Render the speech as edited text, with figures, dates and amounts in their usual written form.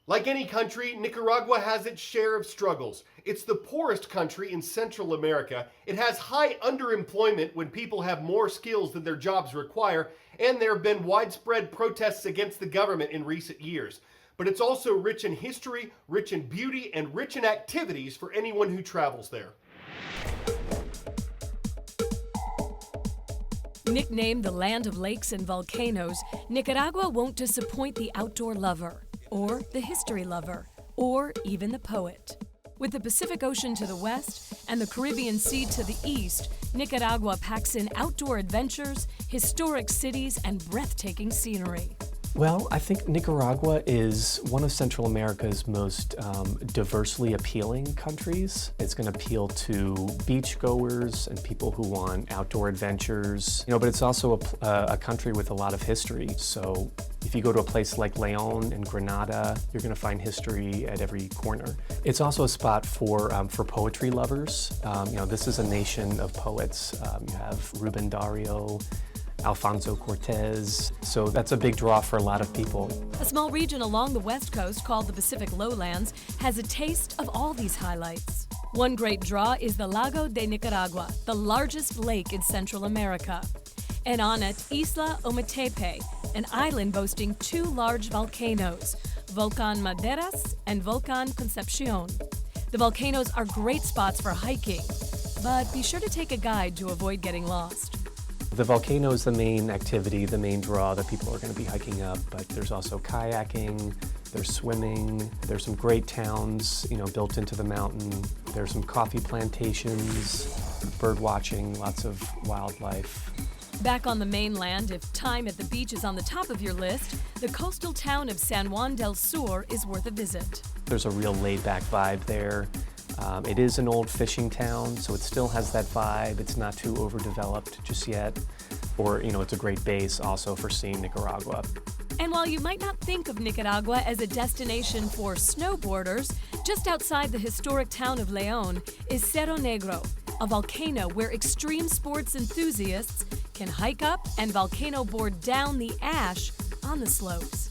Like any country, Nicaragua has its share of struggles. It's the poorest country in Central America. It has high underemployment when people have more skills than their jobs require, and there have been widespread protests against the government in recent years. But it's also rich in history, rich in beauty, and rich in activities for anyone who travels there. Nicknamed the land of lakes and volcanoes, Nicaragua won't disappoint the outdoor lover, or the history lover, or even the poet. With the Pacific Ocean to the west and the Caribbean Sea to the east, Nicaragua packs in outdoor adventures, historic cities, and breathtaking scenery. Well, I think Nicaragua is one of Central America's most diversely appealing countries. It's going to appeal to beachgoers and people who want outdoor adventures, but it's also a country with a lot of history. So if you go to a place like León and Granada, you're going to find history at every corner. It's also a spot for poetry lovers. This is a nation of poets. You have Rubén Darío, Alfonso Cortez, so that's a big draw for a lot of people. A small region along the west coast called the Pacific Lowlands has a taste of all these highlights. One great draw is the Lago de Nicaragua, the largest lake in Central America. And on it, Isla Ometepe, an island boasting two large volcanoes, Volcán Maderas and Volcán Concepción. The volcanoes are great spots for hiking, but be sure to take a guide to avoid getting lost. The volcano is the main activity, the main draw that people are going to be hiking up, but there's also kayaking, there's swimming, there's some great towns, built into the mountain. There's some coffee plantations, bird watching, lots of wildlife. Back on the mainland, if time at the beach is on the top of your list, the coastal town of San Juan del Sur is worth a visit. There's a real laid-back vibe there. It is an old fishing town, so it still has that vibe. It's not too overdeveloped just yet. Or, it's a great base also for seeing Nicaragua. And while you might not think of Nicaragua as a destination for snowboarders, just outside the historic town of León is Cerro Negro, a volcano where extreme sports enthusiasts can hike up and volcano board down the ash on the slopes.